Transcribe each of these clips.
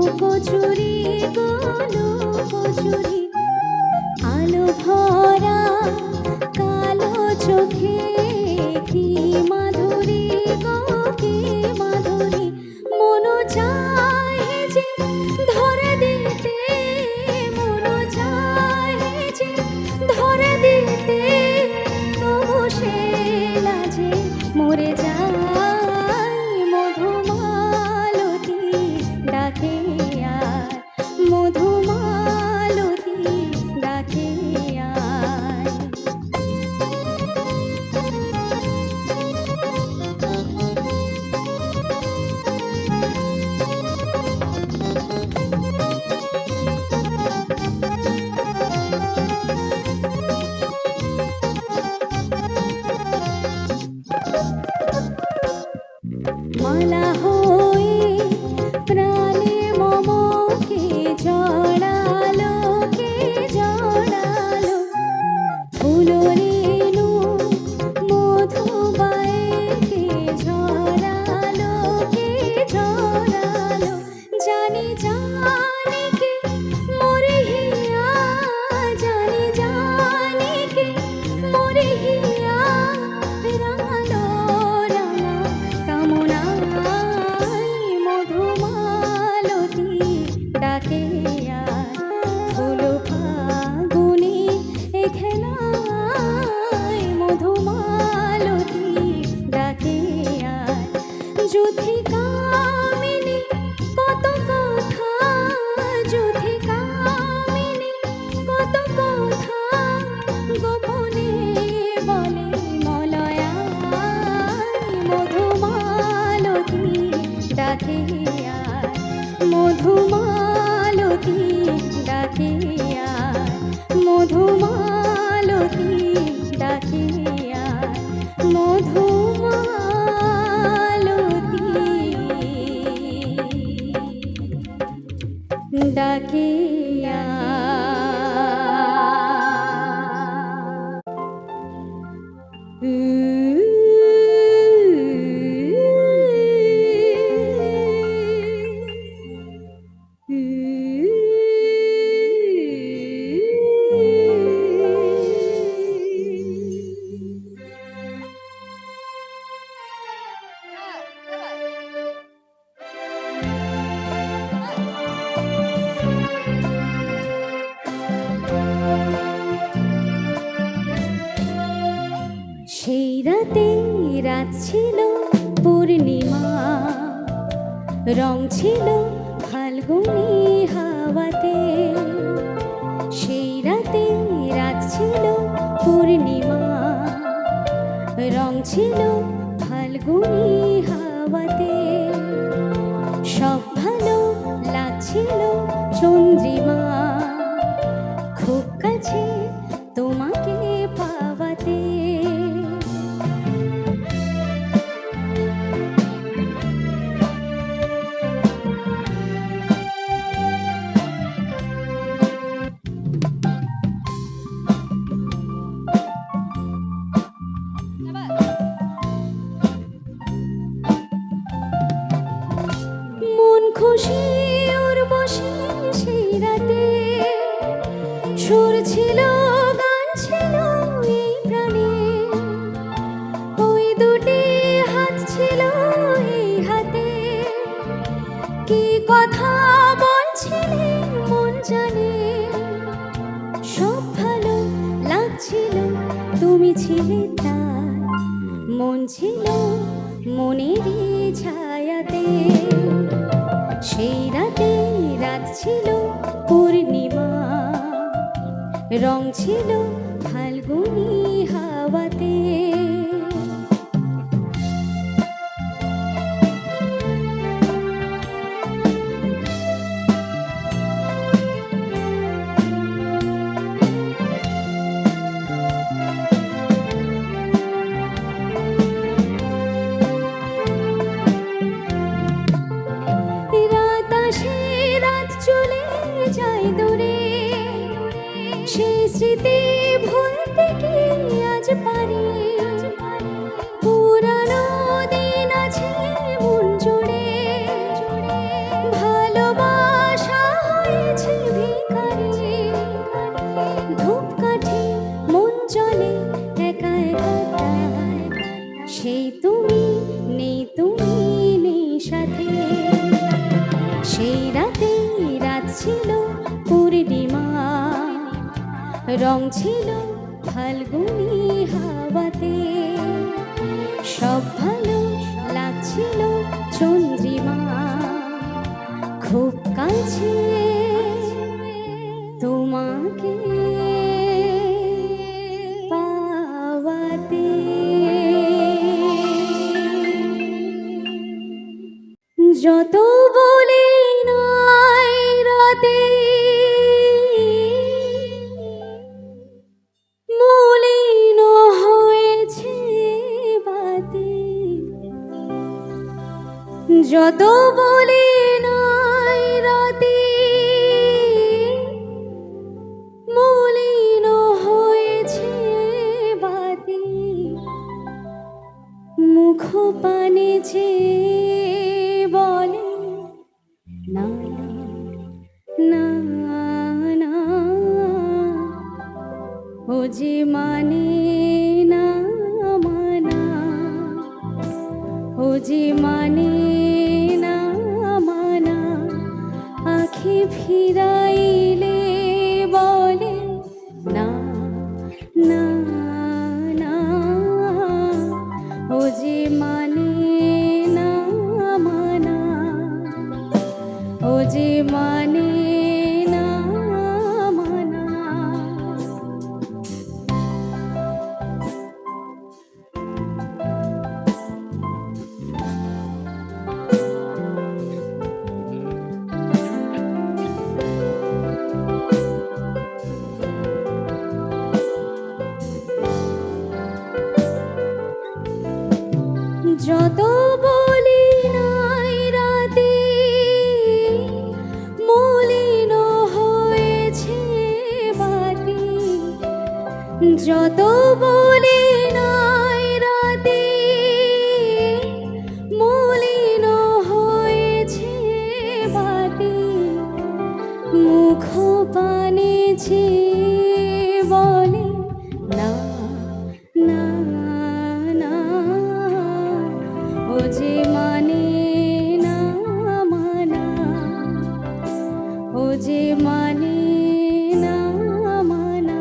লুকোচুরি গো লুকোচুরি, আলো ভরা কালো চোখে কি মাধুরী গো কি মাধুরী, মনো চায় যে ধরে দিতে, মনো চায় যে ধরে দিতে, তবু সে লাজে মরে যায়। মধুমালতী ডাকে আর, মধুমালতী ডাকে আর। মালা হয়ে প্রাণে মমকে জড়ালো, কে জড়ালো, ফুল রেণু মধুবায়ে কে ঝরালো, কে ঝরালো, জানি জানি কে মোরে হিয়া, জানি জানি কে মোরে হিয়া, রাঙালো রাঙা কামনায় মধুমালতী ডাকে আর, ফুল ফাগুনে এ খেলায় মধুমালতী ডাকে আর। যুথিকামিনী কত কথা, যুথিকামিনী কত কথা, গোপনে বলে মলয়ায় মধুমালতী ডাকে আর, মধুমালতী ডাকে আর, মধুমালতী ডাকে আর, মধুমালতী ডাকে সেই রাতে রাত ছিল পূর্ণিমা, রং ছিল ফাল্গুনি হাওয়াতে। সেই রাতে রাত ছিল পূর্ণিমা, রং ছিল ফাল্গুনি হাওয়াতে। সব ভালো লাগছিল চন্দ্রিমা, খুব কাছে তোমাকে পাওয়াতে। মন খুশি ওর বসে সেই রাতে, সুর ছিল গান ছিল এই প্রাণে, ওই দুটি হাত ছিল এই হাতে। কি কথা বলছিলেন মন জানে, সব ভালো লাগছিল তুমি ছিলে তার, মন ছিল মনেরই ছায়াতে। সেই রাতে রাত ছিল পূর্ণিমা, রং ছিল ফাল্গুনি হাওয়াতে। রাত আসে রাত চলে যায় দূরে, সেই স্মৃতি ভুলতে কি আজ পারি। পুরানো দিন আছে মন জুড়ে, ভালোবাসা রং ছিল ফাল্গুনি হাওয়াতে, সব ভালো লাগছিল চন্দ্রিমা খুব কাছে তোমাকে পাওয়াতে। যত বলি নাই রাতে মলিন হয়েছে বাতি, যত বলি নাই রাতে মলিন হয়েছে বাতি, মুখ পানে চেয়ে বলে না না না, ও যে মানে না মানা, ও যে মানে না মানা, আখি ফিরাইলে বলে না না না, ও যে মানে না মানা, ও যে মানে না মানা। যত বলি নাই রাতে মলিন হয়েছে বাতি, যত বলি নাই রাতে মলিন হয়েছে বাতি, মুখ পানে চেয়ে বলে না না না, ও যে মানে না মানা, ও যে মানে না মানা।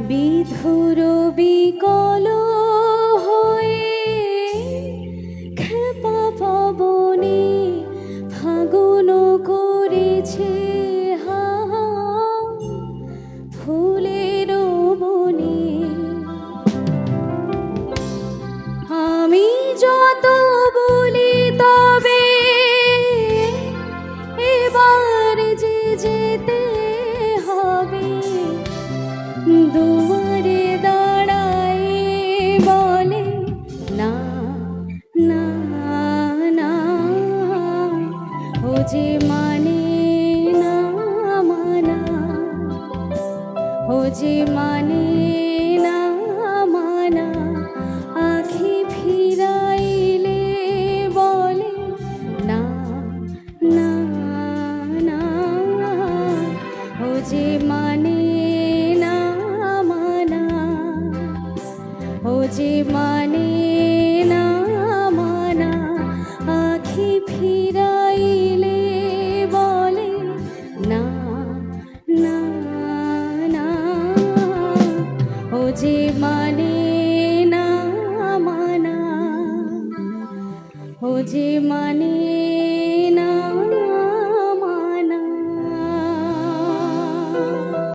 বিধুর বিকল হয়ে খেপা পবনে ফাগুন করেছে হাহা ফুলের বনে, আমি যত বলি তবে এবার যে যেতে হবে, দুয়ারে দাঁড়ায় বলে না না না, ও যে মানে না মানা, ও যে মানে না মানা, আখি ফিরাইলে বলে না না না, ও যে মানে না মানা, ও যে মানে না মানা, আখি ফিরাইলে বলে না না না, ও যে মানে না মানা, ও যে মানে